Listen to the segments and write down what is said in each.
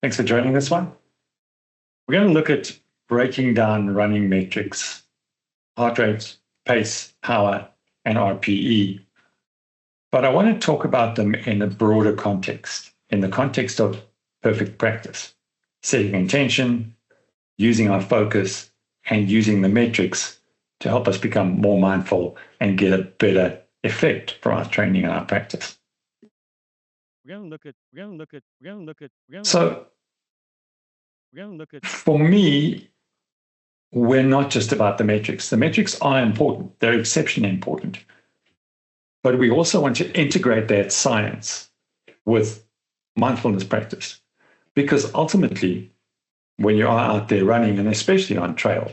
Thanks for joining this one. We're going to look at breaking down running metrics, heart rate, pace, power, and RPE. But I want to talk about them in a broader context, in the context of perfect practice, setting intention, using our focus, and using the metrics to help us become more mindful and get a better effect from our training and our practice. For me, we're not just about the metrics. The metrics are important. They're exceptionally important. But we also want to integrate that science with mindfulness practice. Because ultimately, when you are out there running, and especially on trail,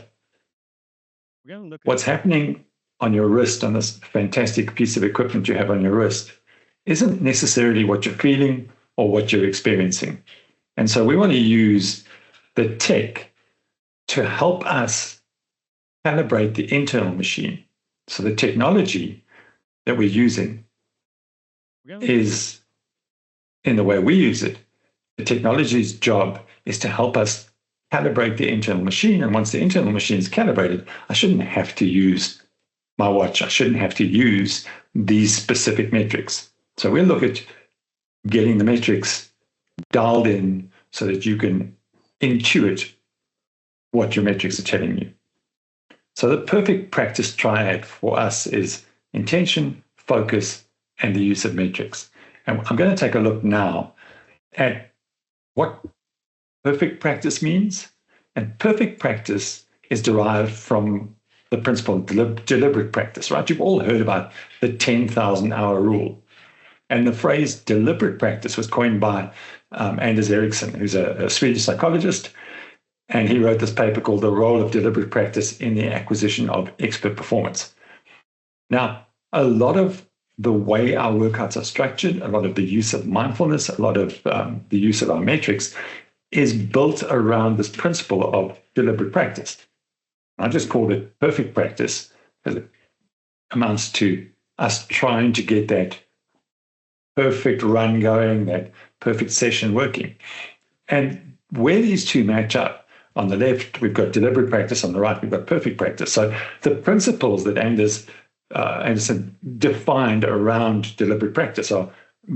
what's happening on your wrist, on this fantastic piece of equipment you have on your wrist, isn't necessarily what you're feeling or what you're experiencing. And so we want to use the tech to help us calibrate the internal machine. So the technology that we're using is, in the way we use it, the technology's job is to help us calibrate the internal machine. And once the internal machine is calibrated, I shouldn't have to use my watch. I shouldn't have to use these specific metrics. So we'll look at getting the metrics dialed in so that you can intuit what your metrics are telling you. So the perfect practice triad for us is intention, focus, and the use of metrics. And I'm going to take a look now at what perfect practice means. And perfect practice is derived from the principle of deliberate practice, right? You've all heard about the 10,000 hour rule. And the phrase deliberate practice was coined by Anders Ericsson, who's a Swedish psychologist. And he wrote this paper called The Role of Deliberate Practice in the Acquisition of Expert Performance. Now, a lot of the way our workouts are structured, a lot of the use of mindfulness, a lot of the use of our metrics is built around this principle of deliberate practice. I just called it perfect practice because it amounts to us trying to get that perfect run going, that perfect session working. And where these two match up, on the left, we've got deliberate practice. On the right, we've got perfect practice. So the principles that Anderson defined around deliberate practice are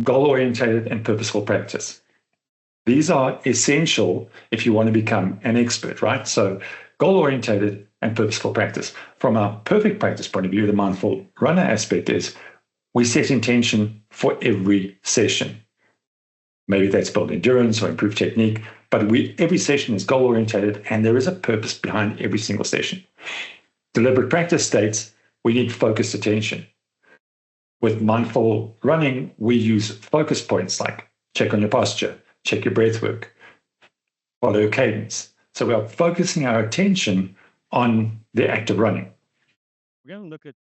goal-oriented and purposeful practice. These are essential if you want to become an expert, right? So goal-oriented and purposeful practice. From our perfect practice point of view, the mindful runner aspect is we set intention for every session. Maybe that's build endurance or improve technique, but every session is goal-oriented and there is a purpose behind every single session. Deliberate practice states we need focused attention. With mindful running, we use focus points like check on your posture, check your breath work, follow your cadence. So we are focusing our attention on the act of running.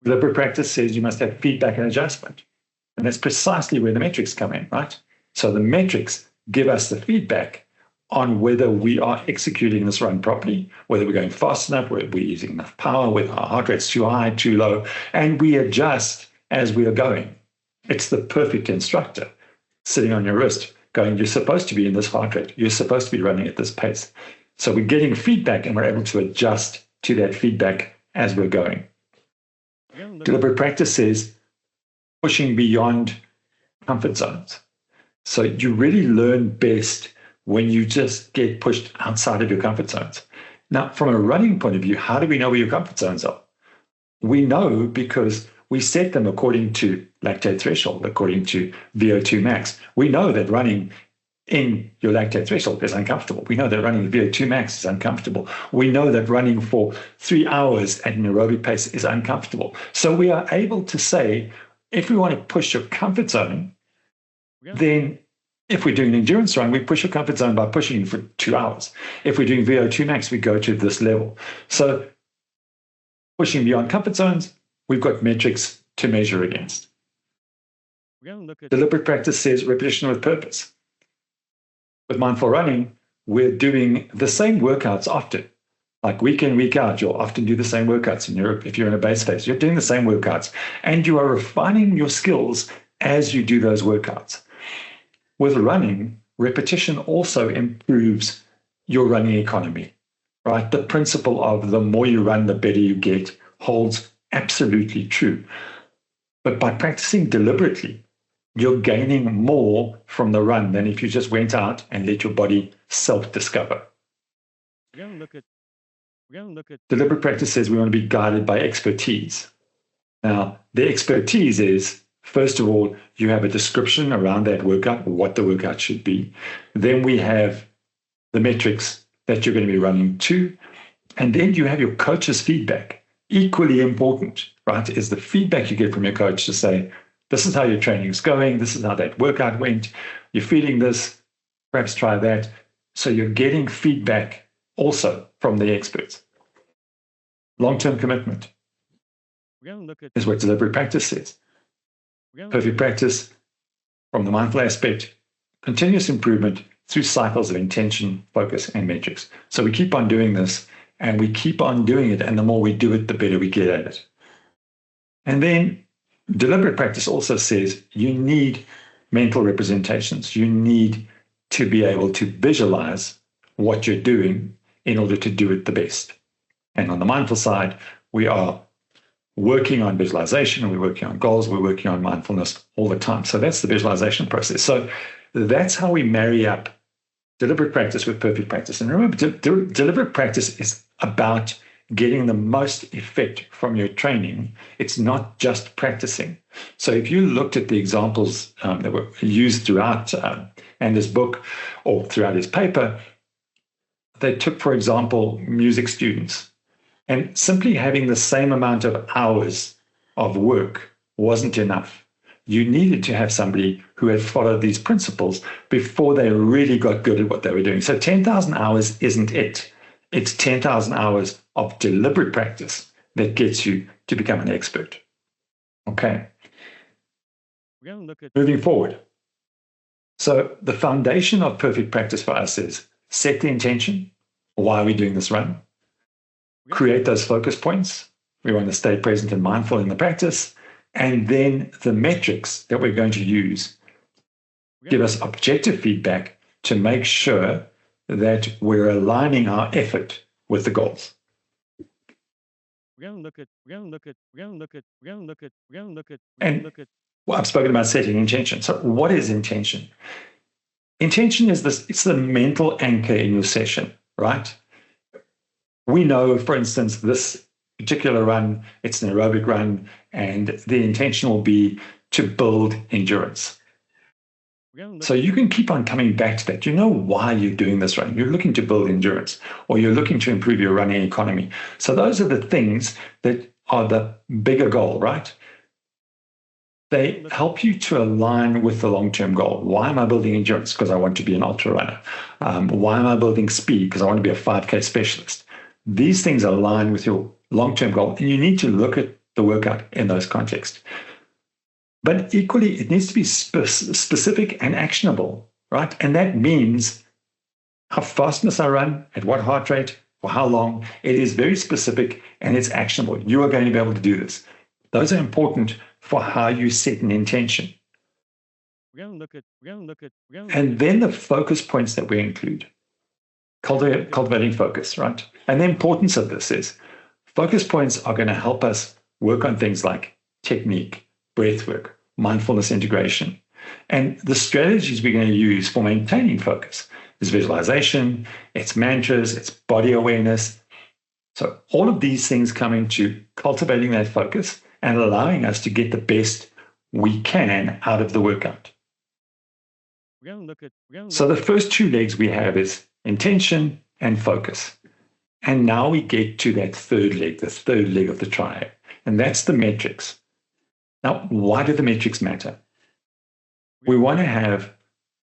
Deliberate practice says you must have feedback and adjustment. And that's precisely where the metrics come in, right? So the metrics give us the feedback on whether we are executing this run properly, whether we're going fast enough, whether we're using enough power, whether our heart rate's too high, too low, and we adjust as we are going. It's the perfect instructor sitting on your wrist going, you're supposed to be in this heart rate. You're supposed to be running at this pace. So we're getting feedback and we're able to adjust to that feedback as we're going. Deliberate practice says pushing beyond comfort zones. So you really learn best when you just get pushed outside of your comfort zones. Now, from a running point of view, how do we know where your comfort zones are? We know because we set them according to lactate threshold, according to VO2 max. We know that running in your lactate threshold is uncomfortable. We know that running VO2 max is uncomfortable. We know that running for 3 hours at an aerobic pace is uncomfortable. So we are able to say, if we want to push your comfort zone, then if we're doing an endurance run, we push your comfort zone by pushing for 2 hours. If we're doing VO2 max, we go to this level. So pushing beyond comfort zones, we've got metrics to measure against. Deliberate practice says repetition with purpose. With mindful running, we're doing the same workouts often. Like week in, week out, you'll often do the same workouts. If you're in a base phase, you're doing the same workouts. And you are refining your skills as you do those workouts. With running, repetition also improves your running economy, right? The principle of the more you run, the better you get holds absolutely true. But by practicing deliberately, you're gaining more from the run than if you just went out and let your body self-discover. We're going to look at Deliberate practice says we want to be guided by expertise. Now, the expertise is, first of all, you have a description around that workout, what the workout should be. Then we have the metrics that you're going to be running to. And then you have your coach's feedback. Equally important, right, is the feedback you get from your coach to say, this is how your training is going. This is how that workout went. You're feeling this, perhaps try that. So you're getting feedback also from the experts. Long-term commitment is what deliberate practice is. Perfect practice from the mindful aspect, continuous improvement through cycles of intention, focus, and metrics. So we keep on doing this, and we keep on doing it, and the more we do it, the better we get at it. And then deliberate practice also says you need mental representations. You need to be able to visualize what you're doing in order to do it the best. And on the mindful side, we are working on visualization, we're working on goals, we're working on mindfulness all the time. So that's the visualization process. So that's how we marry up deliberate practice with perfect practice. And remember, deliberate practice is about getting the most effect from your training. It's not just practicing. So if you looked at the examples that were used throughout Anders' book or throughout his paper, they took, for example, music students. And simply having the same amount of hours of work wasn't enough. You needed to have somebody who had followed these principles before they really got good at what they were doing. So 10,000 hours isn't it. It's 10,000 hours of deliberate practice that gets you to become an expert. Okay. Moving forward. So the foundation of perfect practice for us is set the intention. Why are we doing this run? Create those focus points. We want to stay present and mindful in the practice. And then the metrics that we're going to use give us objective feedback to make sure that we're aligning our effort with the goals. And well, I've spoken about setting intention. So what is intention? Intention is this, it's the mental anchor in your session, right? We know, for instance, this particular run, it's an aerobic run, and the intention will be to build endurance. So you can keep on coming back to that. You know why you're doing this run. You're looking to build endurance, or you're looking to improve your running economy. So those are the things that are the bigger goal, right? They help you to align with the long-term goal. Why am I building endurance? Because I want to be an ultra runner. Why am I building speed? Because I want to be a 5K specialist. These things align with your long-term goal, and you need to look at the workout in those contexts. But equally, it needs to be specific and actionable, right? And that means how fast must I run, at what heart rate, for how long. It is very specific and it's actionable. You are going to be able to do this. Those are important for how you set an intention. And then the focus points that we include. Cultivating focus, right? And the importance of this is focus points are going to help us work on things like technique, breath work, mindfulness integration. And the strategies we're going to use for maintaining focus is visualization, it's mantras, it's body awareness. So all of these things come into cultivating that focus and allowing us to get the best we can out of the workout. So the first two legs we have is intention and focus. And now we get to that third leg, the third leg of the triad, and that's the metrics. Now, why do the metrics matter? We want to have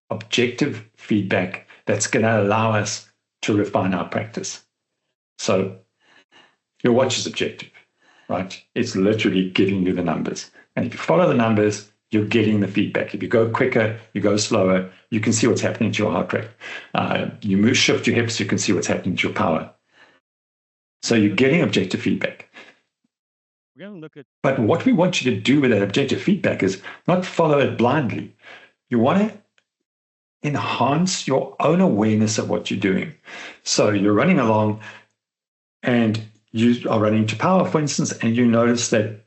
objective feedback that's going to allow us to refine our practice. So your watch is objective, right? It's literally giving you the numbers. And if you follow the numbers, you're getting the feedback. If you go quicker, you go slower, you can see what's happening to your heart rate. You shift your hips, you can see what's happening to your power. So you're getting objective feedback. But what we want you to do with that objective feedback is not follow it blindly. You want to enhance your own awareness of what you're doing. So you're running along and you are running to power, for instance, and you notice that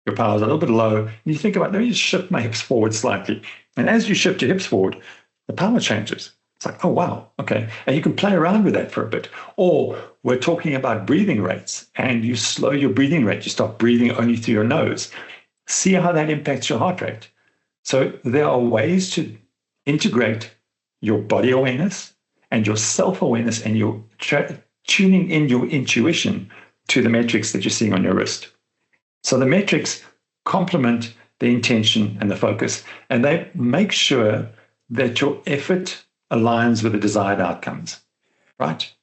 your power is a little bit low. And you think about, let me just shift my hips forward slightly. And as you shift your hips forward, the power changes. It's like, oh, wow, okay. And you can play around with that for a bit. Or we're talking about breathing rates, and you slow your breathing rate. You start breathing only through your nose. See how that impacts your heart rate. So there are ways to integrate your body awareness and your self-awareness and your tuning in your intuition to the metrics that you're seeing on your wrist. So the metrics complement the intention and the focus, and they make sure that your effort aligns with the desired outcomes, right?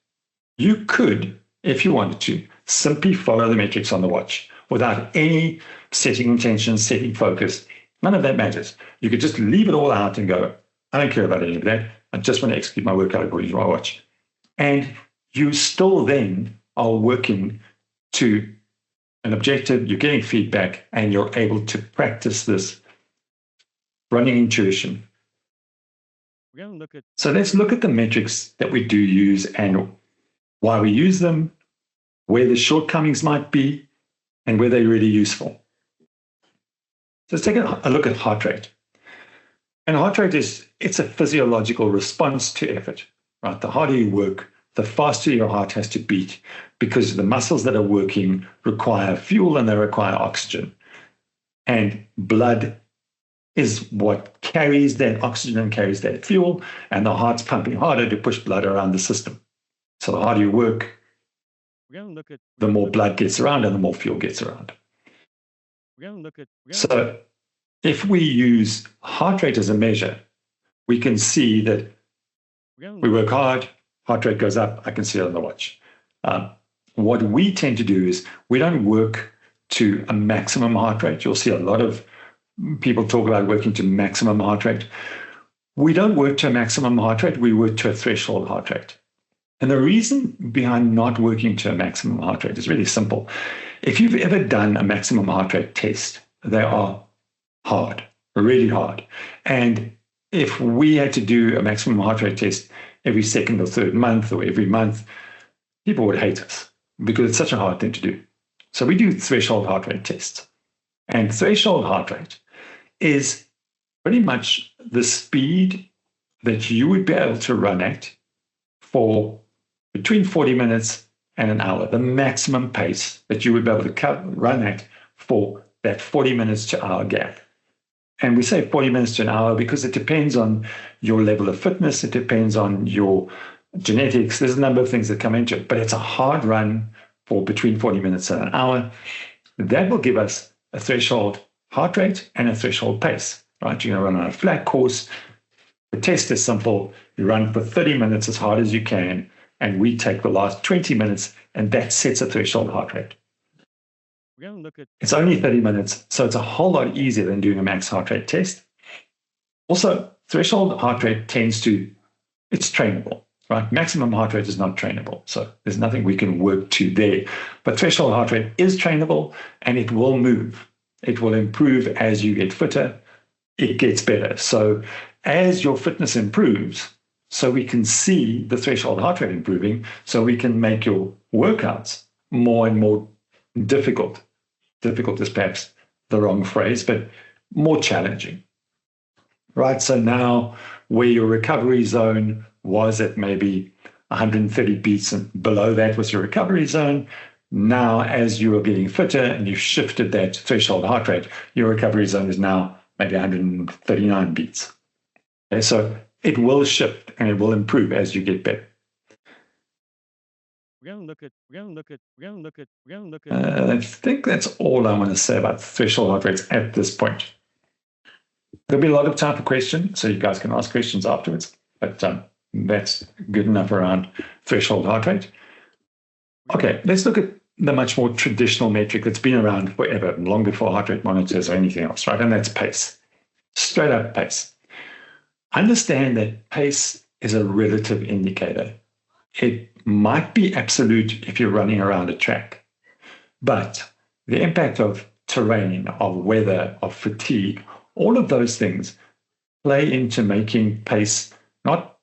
You could, if you wanted to, simply follow the metrics on the watch without any setting intention, setting focus. None of that matters. You could just leave it all out and go, I don't care about any of that. I just want to execute my workout according to my watch. And you still then are working to an objective, you're getting feedback, and you're able to practice this running intuition. So let's look at the metrics that we do use and why we use them, where the shortcomings might be, and where they're really useful. So let's take a look at heart rate. And heart rate it's a physiological response to effort, right? The harder you work, the faster your heart has to beat, because the muscles that are working require fuel and they require oxygen. And blood is what carries that oxygen and carries that fuel, and the heart's pumping harder to push blood around the system. So the harder you work, the more blood gets around and the more fuel gets around. So if we use heart rate as a measure, we can see that we work hard, heart rate goes up, I can see it on the watch. What we tend to do is we don't work to a maximum heart rate. You'll see a lot of people talk about working to maximum heart rate. We don't work to a maximum heart rate, we work to a threshold heart rate. And the reason behind not working to a maximum heart rate is really simple. If you've ever done a maximum heart rate test, they are hard, really hard. And if we had to do a maximum heart rate test every second or third month or every month, people would hate us because it's such a hard thing to do. So we do threshold heart rate tests. And threshold heart rate is pretty much the speed that you would be able to run at for between 40 minutes and an hour, the maximum pace that you would be able to run at for that 40 minutes to hour gap. And we say 40 minutes to an hour because it depends on your level of fitness. It depends on your genetics. There's a number of things that come into it, but it's a hard run for between 40 minutes and an hour. That will give us a threshold heart rate and a threshold pace, right? You're going to run on a flat course. The test is simple. You run for 30 minutes as hard as you can, and we take the last 20 minutes, and that sets a threshold heart rate. It's only 30 minutes, so it's a whole lot easier than doing a max heart rate test. Also, threshold heart rate it's trainable, right? Maximum heart rate is not trainable, so there's nothing we can work to there. But threshold heart rate is trainable, and it will move. It will improve as you get fitter. It gets better. So as your fitness improves, so we can see the threshold heart rate improving, so we can make your workouts more and more difficult. Difficult is perhaps the wrong phrase, but more challenging, right? So now where your recovery zone was at maybe 130 beats and below that was your recovery zone, now as you are getting fitter and you've shifted that threshold heart rate, your recovery zone is now maybe 139 beats. Okay, so it will shift and it will improve as you get better. I think that's all I want to say about threshold heart rates at this point. There'll be a lot of time for questions, so you guys can ask questions afterwards, but that's good enough around threshold heart rate. Okay, let's look at the much more traditional metric that's been around forever, long before heart rate monitors or anything else, right? And that's pace. Straight up pace. Understand that pace is a relative indicator. It might be absolute if you're running around a track, but the impact of terrain, of weather, of fatigue, all of those things play into making pace not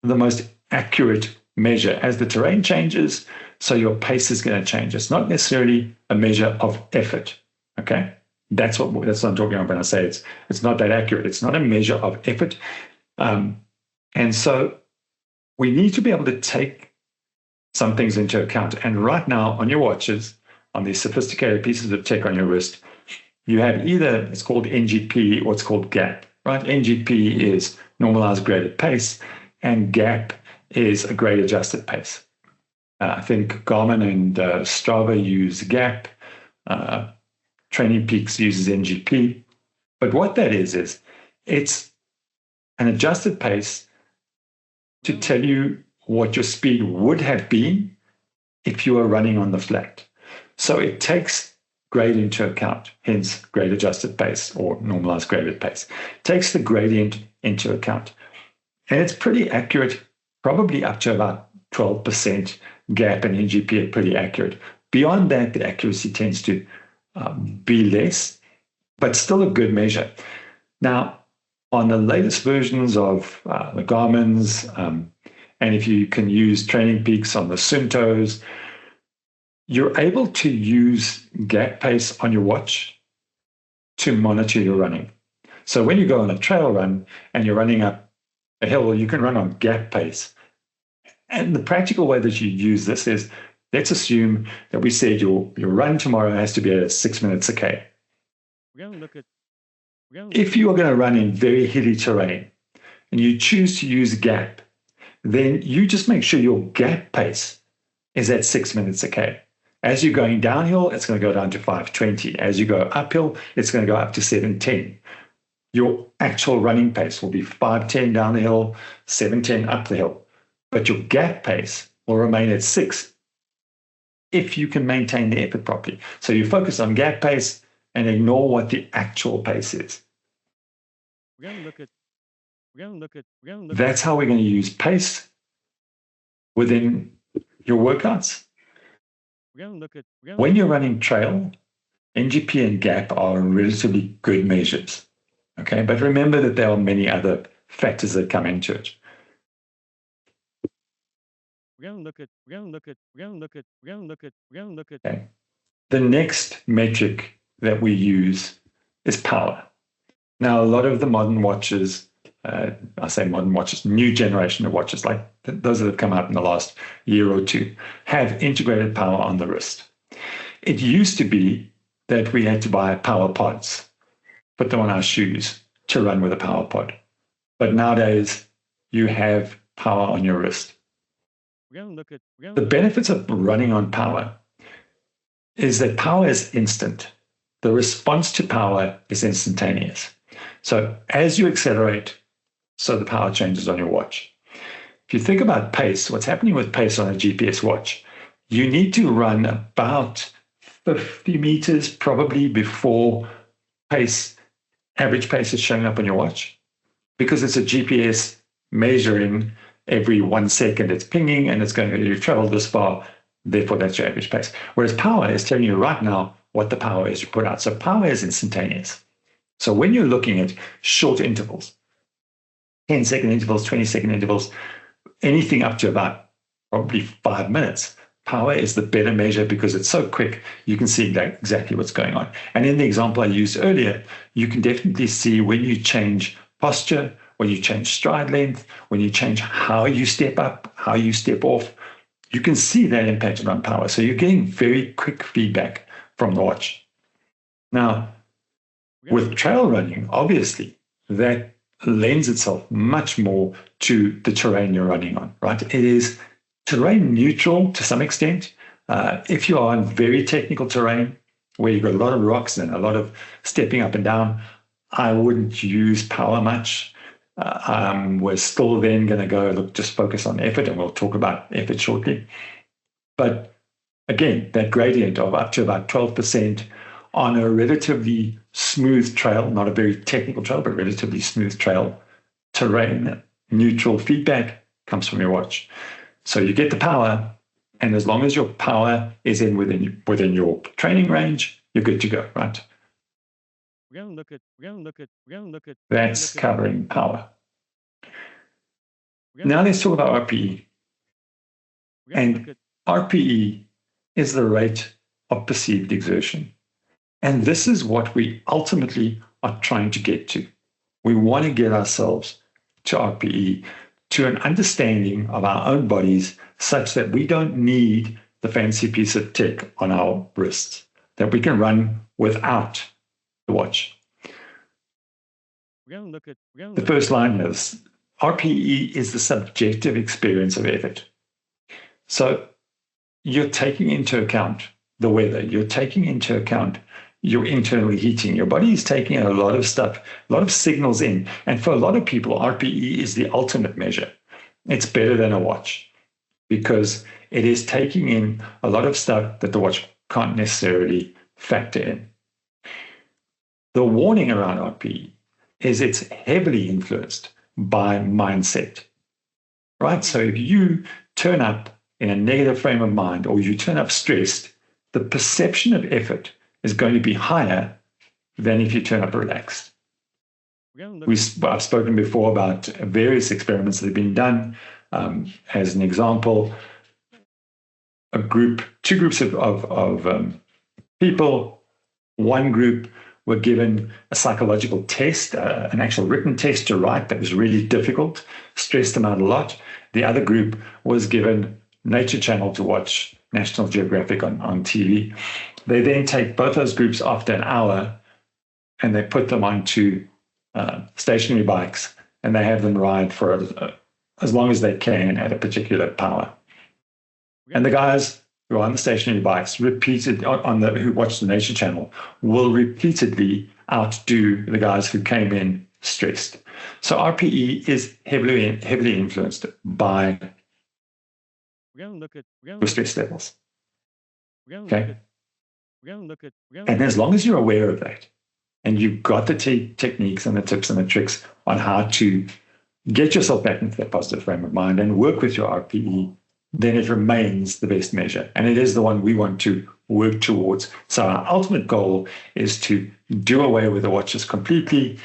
the most accurate measure. As the terrain changes, so your pace is going to change. It's not necessarily a measure of effort. Okay, that's what I'm talking about when I say it's not that accurate. It's not a measure of effort, and so we need to be able to take some things into account. And right now, on your watches, on these sophisticated pieces of tech on your wrist, you have either it's called NGP or it's called GAP. Right? NGP is normalized graded pace, and GAP is a grade adjusted pace. I think Garmin and Strava use GAP. Training Peaks uses NGP. But what that is it's an adjusted pace to tell you what your speed would have been if you were running on the flat. So it takes grade into account, hence grade adjusted pace or normalized graded pace. It takes the gradient into account. And it's pretty accurate, probably up to about 12%. GAP and NGP are pretty accurate. Beyond that, the accuracy tends to be less, but still a good measure. Now, on the latest versions of the Garmin's, and if you can use Training Peaks on the Suntos, you're able to use gap pace on your watch to monitor your running. So when you go on a trail run and you're running up a hill, you can run on gap pace. And the practical way that you use this is, let's assume that we said your run tomorrow has to be at 6 minutes a K. If you are going to run in very hilly terrain and you choose to use gap, then you just make sure your gap pace is at 6 minutes a K. As you're going downhill, it's going to go down to 5:20. As you go uphill, it's going to go up to 7:10. Your actual running pace will be 5:10 down the hill, 7:10 up the hill. But your gap pace will remain at 6 if you can maintain the effort properly. So you focus on gap pace and ignore what the actual pace is. That's how we're going to use pace within your workouts. When you're running trail, NGP and GAP are relatively good measures. Okay, but remember that there are many other factors that come into it. Okay. The next metric that we use is power. Now, a lot of the modern watches, I say modern watches, new generation of watches, like those that have come out in the last year or two, have integrated power on the wrist. It used to be that we had to buy power pods, put them on our shoes to run with a power pod. But nowadays, you have power on your wrist. The benefits of running on power is that power is instant. The response to power is instantaneous. So as you accelerate, so the power changes on your watch. If you think about pace, what's happening with pace on a GPS watch, you need to run about 50 meters probably before average pace is showing up on your watch, because it's a GPS measuring every 1 second it's pinging and it's going to, you've traveled this far, therefore that's your average pace. Whereas power is telling you right now what the power is you put out. So power is instantaneous. So when you're looking at short intervals, 10-second intervals, 20-second intervals, anything up to about probably 5 minutes, power is the better measure because it's so quick, you can see exactly what's going on. And in the example I used earlier, you can definitely see when you change posture, when you change stride length, when you change how you step up, how you step off, you can see that impact on power. So you're getting very quick feedback from the watch. Now, with trail running, obviously, that lends itself much more to the terrain you're running on, right? It is terrain neutral to some extent. If you are on very technical terrain where you've got a lot of rocks and a lot of stepping up and down, I wouldn't use power much. We're still then going to go, look, just focus on effort, and we'll talk about effort shortly. But again, that gradient of up to about 12% on a relatively smooth trail, not a very technical trail, but relatively smooth trail, terrain neutral feedback comes from your watch. So you get the power, and as long as your power is within your training range, you're good to go, right? That's covering power. Now let's talk about RPE. And RPE is the rate of perceived exertion. And this is what we ultimately are trying to get to. We want to get ourselves to RPE, to an understanding of our own bodies such that we don't need the fancy piece of tech on our wrists, that we can run without the watch. The first line is RPE is the subjective experience of effort. So you're taking into account the weather, you're taking into account your internal heating. Your body is taking a lot of stuff, a lot of signals in. And for a lot of people, RPE is the ultimate measure. It's better than a watch because it is taking in a lot of stuff that the watch can't necessarily factor in. The warning around RPE is it's heavily influenced by mindset, right? So if you turn up in a negative frame of mind or you turn up stressed, the perception of effort is going to be higher than if you turn up relaxed. I've spoken before about various experiments that have been done. As an example, two groups of people. One group were given a psychological test, an actual written test to write that was really difficult, stressed them out a lot. The other group was given Nature Channel to watch, National Geographic on TV. They then take both those groups after an hour and they put them onto stationary bikes and they have them ride for as long as they can at a particular power. And the guys who are on the stationary bikes who watch the Nature Channel will repeatedly outdo the guys who came in stressed. So RPE is heavily influenced by your stress levels. Okay. And as long as you're aware of that, and you've got the techniques and the tips and the tricks on how to get yourself back into that positive frame of mind and work with your RPE, then it remains the best measure. And it is the one we want to work towards. So our ultimate goal is to do away with the watches completely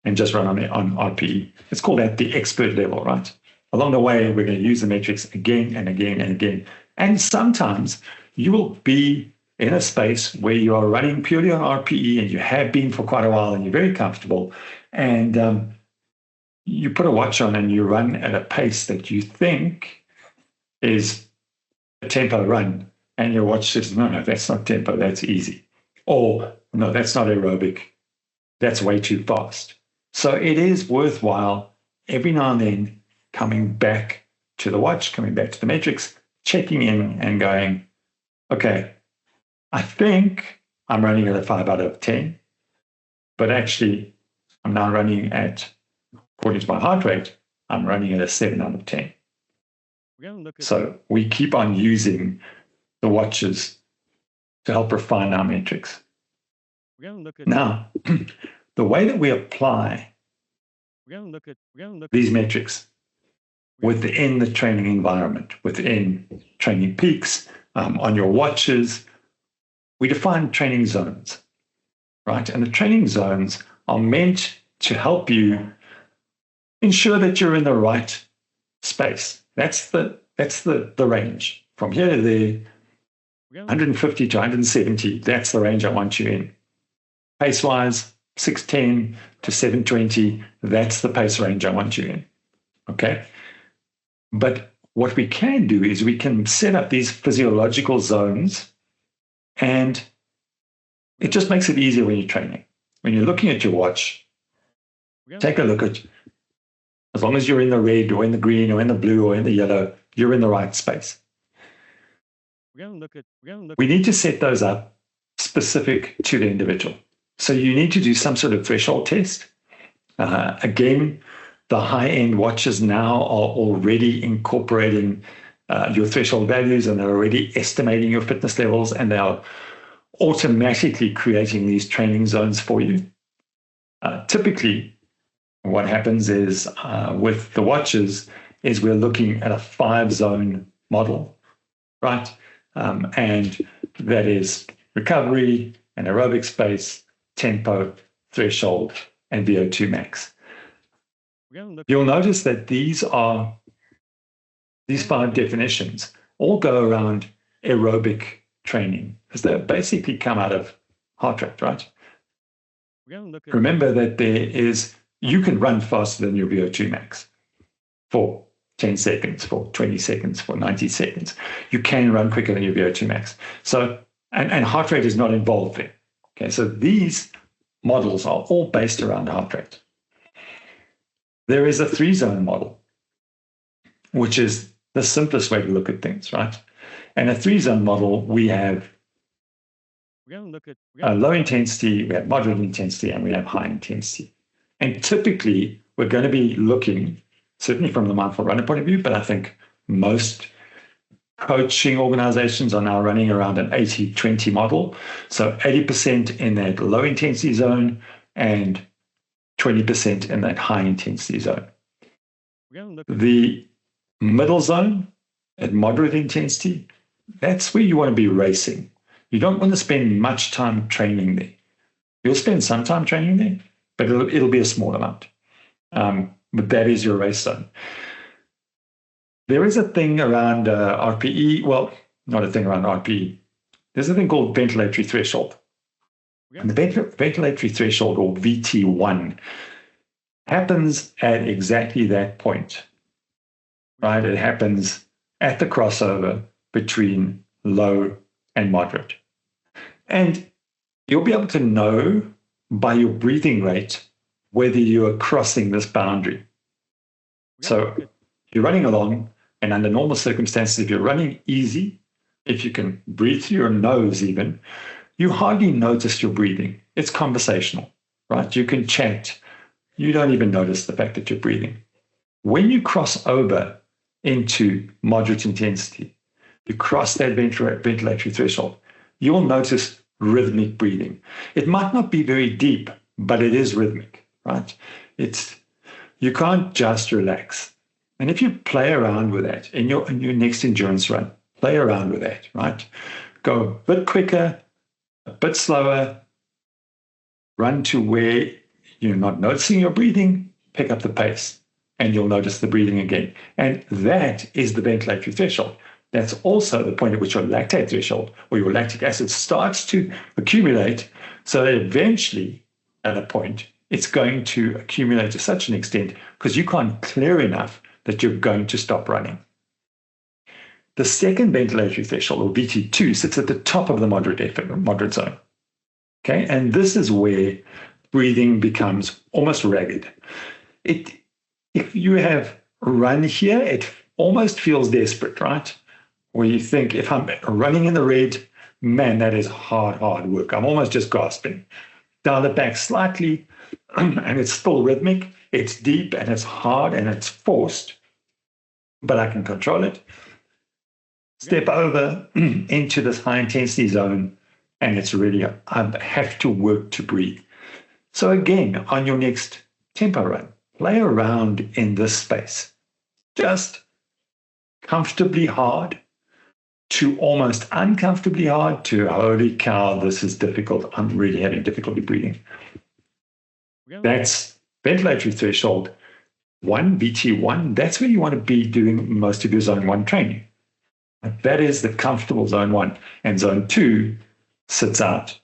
and just run on RPE. It's called at the expert level, right? Along the way, we're going to use the metrics again and again and again. And sometimes you will be in a space where you are running purely on RPE and you have been for quite a while and you're very comfortable. And you put a watch on and you run at a pace that you think is a tempo run. And your watch says, no, that's not tempo, that's easy. Or, no, that's not aerobic, that's way too fast. So it is worthwhile every now and then coming back to the watch, coming back to the metrics, checking in and going, okay, I think I'm running at a 5 out of 10, but actually I'm now running at, according to my heart rate, I'm running at a 7 out of 10. So we keep on using the watches to help refine our metrics. Now, the way that we apply these metrics within the training environment, within training peaks, on your watches, we define training zones, right? And the training zones are meant to help you ensure that you're in the right space. That's the range. From here to there, 150 to 170, that's the range I want you in. Pace-wise, 610 to 720, that's the pace range I want you in, okay? But what we can do is we can set up these physiological zones, and it just makes it easier when you're training. When you're looking at your watch, take a look at, as long as you're in the red or in the green or in the blue or in the yellow, you're in the right space. We need to set those up specific to the individual. So you need to do some sort of threshold test. Again, the high-end watches now are already incorporating your threshold values, and they're already estimating your fitness levels, and they are automatically creating these training zones for you. Typically, what happens is with the watches is we're looking at a 5-zone model, right? And that is recovery, and aerobic space, tempo, threshold, and VO2 max. you'll notice that these 5 definitions all go around aerobic training, because they basically come out of heart rate, right? Remember that you can run faster than your VO2 max for 10 seconds, for 20 seconds, for 90 seconds. You can run quicker than your VO2 max. So, and heart rate is not involved there. Okay, so these models are all based around heart rate. There is a 3-zone model, which is the simplest way to look at things, right? And a 3-zone model, we have low intensity, we have moderate intensity, and we have high intensity. And typically, we're going to be looking, certainly from the Mindful Runner point of view, but I think most coaching organizations are now running around an 80-20 model. So 80% in that low intensity zone and 20% in that high intensity zone. The middle zone at moderate intensity, that's where you want to be racing. You don't want to spend much time training there. You'll spend some time training there, but it'll be a small amount. But that is your race zone. There is a thing around RPE. Well, not a thing around RPE. There's a thing called ventilatory threshold. And the ventilatory threshold, or VT1, happens at exactly that point, right? It happens at the crossover between low and moderate. And you'll be able to know by your breathing rate whether you are crossing this boundary. So you're running along, and under normal circumstances, if you're running easy, if you can breathe through your nose even, you hardly notice your breathing. It's conversational, right? You can chat. You don't even notice the fact that you're breathing. When you cross over into moderate intensity, you cross that ventilatory threshold, you'll notice rhythmic breathing. It might not be very deep, but it is rhythmic, right? You can't just relax. And if you play around with that in your next endurance run, play around with that, right? Go a bit quicker, a bit slower, run to where you're not noticing your breathing, pick up the pace, and you'll notice the breathing again. And that is the ventilatory threshold. That's also the point at which your lactate threshold or your lactic acid starts to accumulate, so that eventually, at a point, it's going to accumulate to such an extent because you can't clear enough that you're going to stop running. The second ventilatory threshold, or VT2, sits at the top of the moderate zone. Okay, and this is where breathing becomes almost ragged. If you have run here, it almost feels desperate, right? Where you think, if I'm running in the red, man, that is hard work. I'm almost just gasping. Dial it back slightly, and it's still rhythmic. It's deep, and it's hard, and it's forced, but I can control it. Step over into this high intensity zone, and it's really, I have to work to breathe. So again, on your next tempo run, play around in this space. Just comfortably hard to almost uncomfortably hard to, holy cow, this is difficult. I'm really having difficulty breathing. That's ventilatory threshold 1, VT1. That's where you want to be doing most of your zone 1 training. That is the comfortable zone 1. And zone 2 sits out.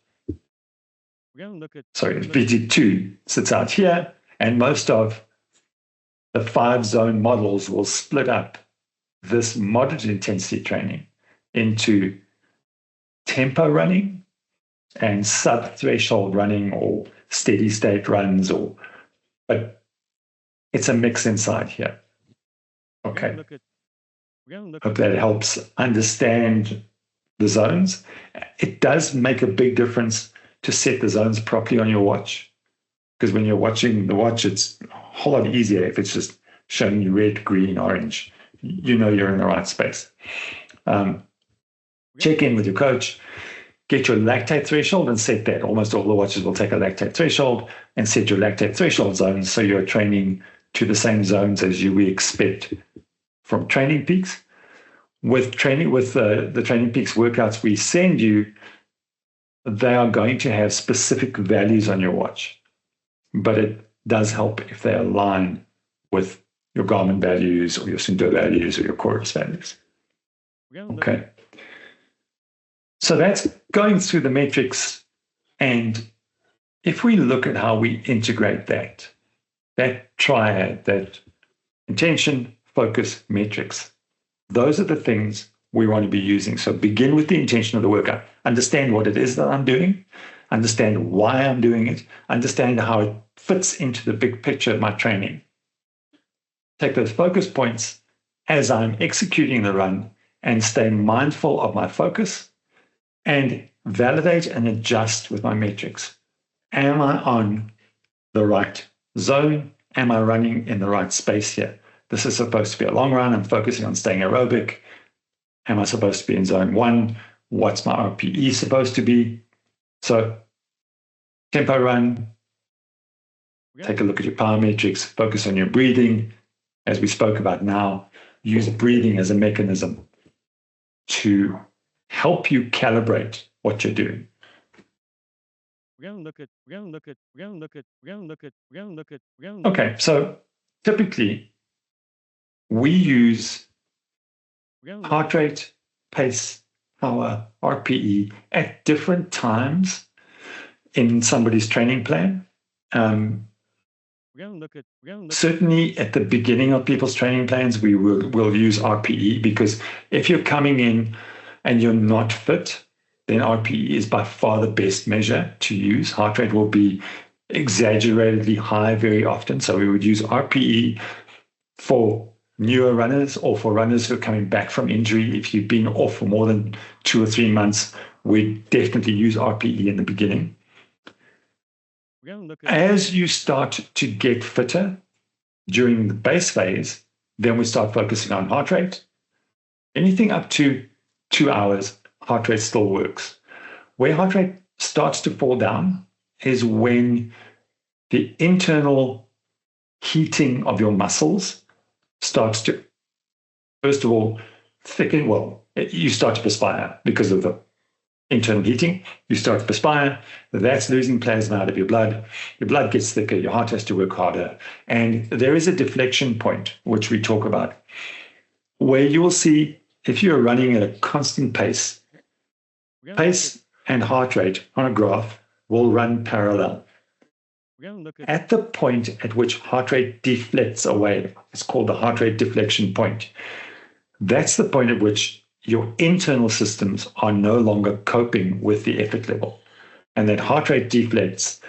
VT2 sits out here. And most of the 5-zone models will split up this moderate intensity training into tempo running and sub-threshold running or steady state runs, but it's a mix inside here. Okay. Hope that helps understand the zones. It does make a big difference to set the zones properly on your watch, because when you're watching the watch, it's a whole lot easier if it's just showing you red, green, orange. You know you're in the right space. Check in with your coach. Get your lactate threshold and set that. Almost all the watches will take a lactate threshold and set your lactate threshold zones, so you're training to the same zones as we expect from Training Peaks. With the Training Peaks workouts we send you, they are going to have specific values on your watch, but it does help if they align with your Garmin values or your Sundo values or your Chorus values. Okay. So that's going through the metrics. And if we look at how we integrate that triad, that intention, focus, metrics, those are the things we want to be using. So begin with the intention of the workout. Understand what it is that I'm doing. Understand why I'm doing it. Understand how it fits into the big picture of my training. Take those focus points as I'm executing the run and stay mindful of my focus and validate and adjust with my metrics. Am I on the right zone? Am I running in the right space here? This is supposed to be a long run. I'm focusing on staying aerobic. Am I supposed to be in zone 1? What's my RPE supposed to be? So tempo run, take a look at your power metrics, focus on your breathing. As we spoke about now, use breathing as a mechanism to help you calibrate what you're doing. Okay, so typically we use heart rate, pace, power, RPE at different times in somebody's training plan. Certainly at the beginning of people's training plans, we will use RPE, because if you're coming in and you're not fit, then RPE is by far the best measure to use. Heart rate will be exaggeratedly high very often. So we would use RPE for newer runners or for runners who are coming back from injury. If you've been off for more than 2 or 3 months, we definitely use RPE in the beginning. As you start to get fitter during the base phase, then we start focusing on heart rate. Anything up to 2 hours, heart rate still works. Where heart rate starts to fall down is when the internal heating of your muscles starts to, first of all, thicken. Well, you start to perspire because of the internal heating. You start to perspire. That's losing plasma out of your blood. Your blood gets thicker. Your heart has to work harder. And there is a deflection point, which we talk about, where you will see, if you're running at a constant pace, pace and heart rate on a graph will run parallel. At the point at which heart rate deflects away, it's called the heart rate deflection point. That's the point at which your internal systems are no longer coping with the effort level, and that heart rate deflects.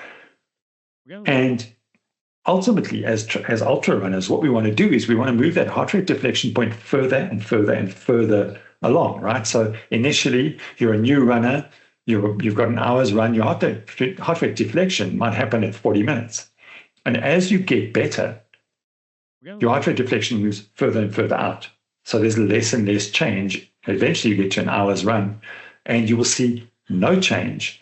And ultimately, as ultra runners, what we want to do is we want to move that heart rate deflection point further and further and further along, right? So initially, you're a new runner, you've got an hour's run, your heart rate deflection might happen at 40 minutes. And as you get better, your heart rate deflection moves further and further out. So there's less and less change. Eventually you get to an hour's run and you will see no change.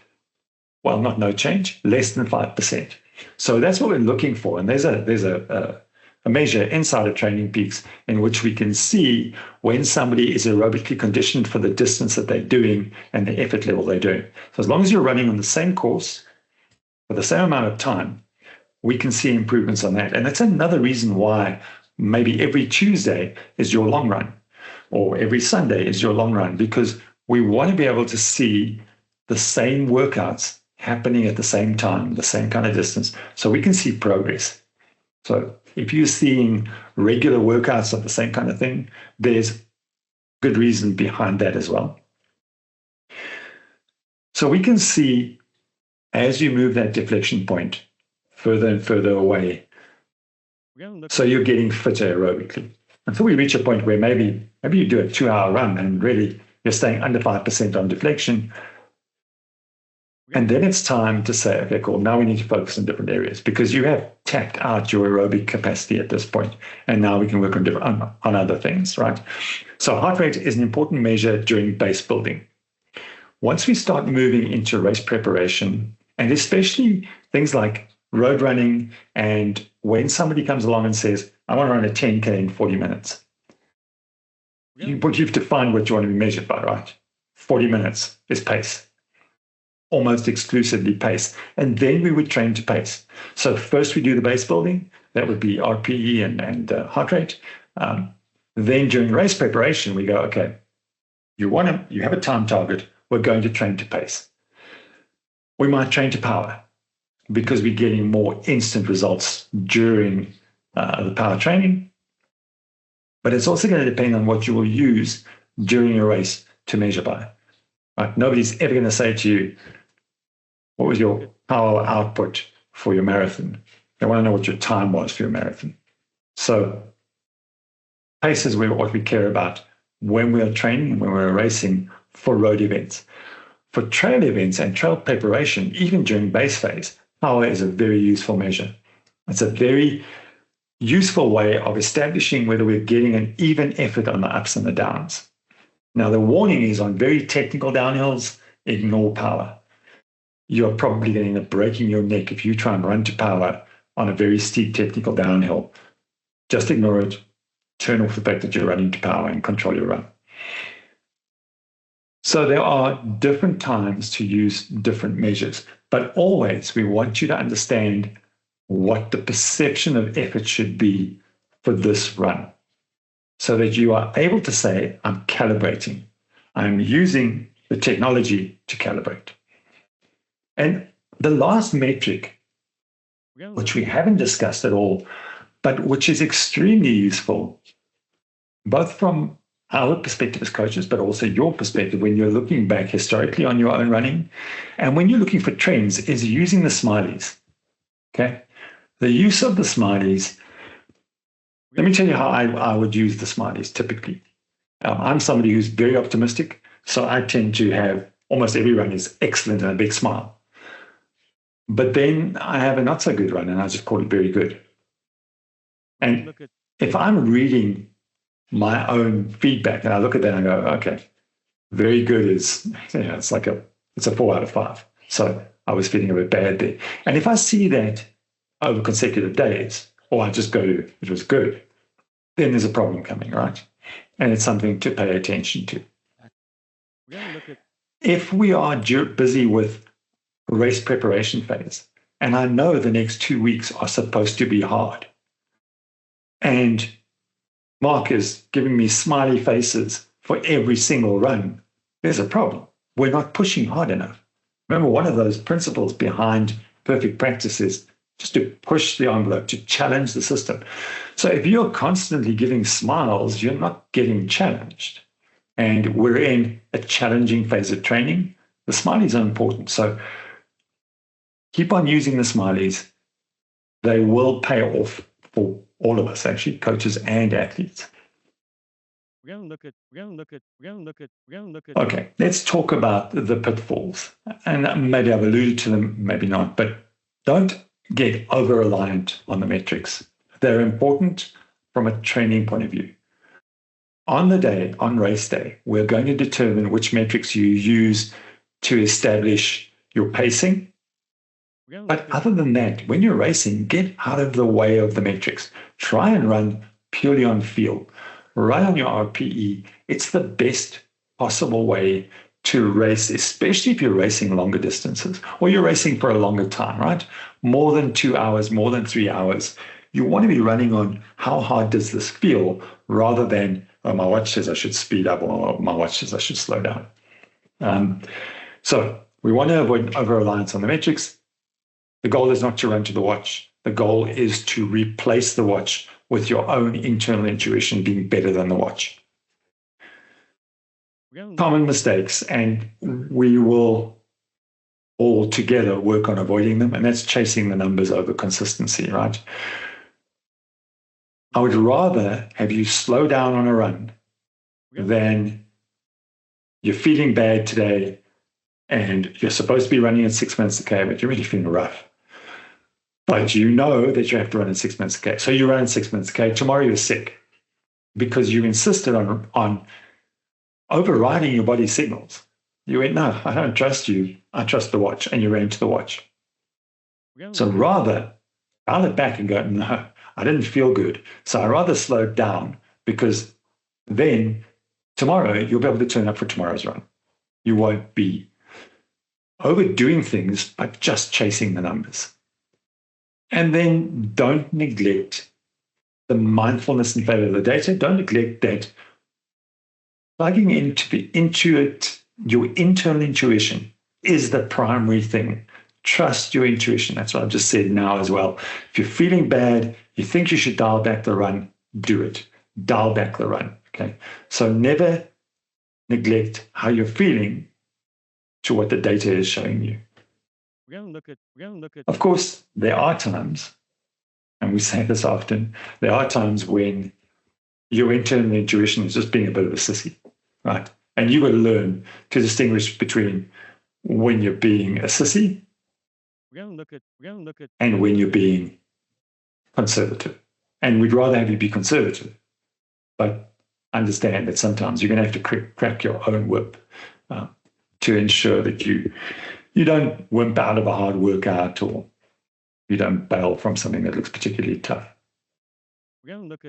Well, not no change, less than 5%. So that's what we're looking for. And there's a measure inside of Training Peaks in which we can see when somebody is aerobically conditioned for the distance that they're doing and the effort level they're doing. So as long as you're running on the same course for the same amount of time, we can see improvements on that. And that's another reason why maybe every Tuesday is your long run, or every Sunday is your long run, because we want to be able to see the same workouts happening at the same time, the same kind of distance, so we can see progress. So if you're seeing regular workouts of the same kind of thing, there's good reason behind that as well. So we can see as you move that deflection point further and further away, so you're getting fitter aerobically, until we reach a point where maybe you do a 2-hour run and really you're staying under 5% on deflection. And then it's time to say, okay, cool, now we need to focus on different areas, because you have tapped out your aerobic capacity at this point, and now we can work on other things, right? So heart rate is an important measure during base building. Once we start moving into race preparation, and especially things like road running, and when somebody comes along and says, I want to run a 10K in 40 minutes, you've defined what you want to be measured by, right? 40 minutes is pace. Almost exclusively pace. And then we would train to pace. So first we do the base building, That would be RPE and heart rate. Then during race preparation, we go, okay, you have a time target. We're going to train to pace. We might train to power because we're getting more instant results during the power training. But it's also going to depend on what you will use during your race to measure by. Right? Nobody's ever going to say to you, what was your power output for your marathon? They want to know what your time was for your marathon. So pace is what we care about when we are training, when we're racing for road events. For trail events and trail preparation, even during base phase, power is a very useful measure. It's a very useful way of establishing whether we're getting an even effort on the ups and the downs. Now, the warning is on very technical downhills, ignore power. You're probably going to end up breaking your neck if you try and run to power on a very steep technical downhill. Just ignore it. Turn off the fact that you're running to power and control your run. So there are different times to use different measures, but always we want you to understand what the perception of effort should be for this run so that you are able to say, I'm calibrating. I'm using the technology to calibrate. And the last metric, which we haven't discussed at all, but which is extremely useful, both from our perspective as coaches, but also your perspective when you're looking back historically on your own running, and when you're looking for trends, is using the smileys. Okay? The use of the smileys, let me tell you how I would use the smileys typically. I'm somebody who's very optimistic, so I tend to have almost every run is excellent and a big smile. But then I have a not so good run and I just call it very good. And if I'm reading my own feedback and I look at that and I go, okay, very good is, it's a 4 out of 5. So I was feeling a bit bad there. And if I see that over consecutive days, or I just go to, it was good, then there's a problem coming, right? And it's something to pay attention to. If we are busy with race preparation phase, and I know the next 2 weeks are supposed to be hard, and Mark is giving me smiley faces for every single run, there's a problem. We're not pushing hard enough. Remember, one of those principles behind perfect practice is just to push the envelope, to challenge the system. So if you're constantly giving smiles, you're not getting challenged. And we're in a challenging phase of training. The smileys are important. So keep on using the smileys. They will pay off for all of us, actually, coaches and athletes. Okay, let's talk about the pitfalls. And maybe I've alluded to them, maybe not, but don't get over-reliant on the metrics. They're important from a training point of view. On the day, on race day, we're going to determine which metrics you use to establish your pacing. But other than that, when you're racing, get out of the way of the metrics. Try and run purely on feel. Run on your RPE. It's the best possible way to race, especially if you're racing longer distances or you're racing for a longer time, right? More than 2 hours, more than 3 hours. You want to be running on how hard does this feel rather than, oh, my watch says I should speed up or my watch says I should slow down. So we want to avoid over-reliance on the metrics. The goal is not to run to the watch. The goal is to replace the watch with your own internal intuition being better than the watch. Common mistakes, and we will all together work on avoiding them, and that's chasing the numbers over consistency, right? I would rather have you slow down on a run than you're feeling bad today and you're supposed to be running at 6 minutes a K, but you're really feeling rough. But you know that you have to run in 6 minutes a K. So you run in 6 minutes a K. Tomorrow you're sick because you insisted on overriding your body's signals. You went, no, I don't trust you. I trust the watch. And you ran to the watch. So rather dial it back and go, no, I didn't feel good. So I rather slow down because then tomorrow you'll be able to turn up for tomorrow's run. You won't be overdoing things, but just chasing the numbers. And then don't neglect the mindfulness in favor of the data. Don't neglect that plugging into it, your internal intuition is the primary thing. Trust your intuition. That's what I've just said now as well. If you're feeling bad, you think you should dial back the run, do it. Dial back the run. Okay. So never neglect how you're feeling to what the data is showing you. We're gonna look at. Of course, there are times, and we say this often, there are times when your internal intuition is just being a bit of a sissy, right? And you got to learn to distinguish between when you're being a sissy We're gonna look at. and when you're being conservative. And we'd rather have you be conservative, but understand that sometimes you're going to have to crack your own whip to ensure that you don't wimp out of a hard workout or you don't bail from something that looks particularly tough. We're gonna look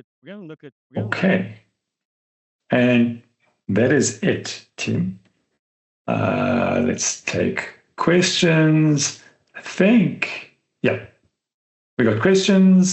at. Okay. And that is it, team. Let's take questions. I think, yeah, we got questions.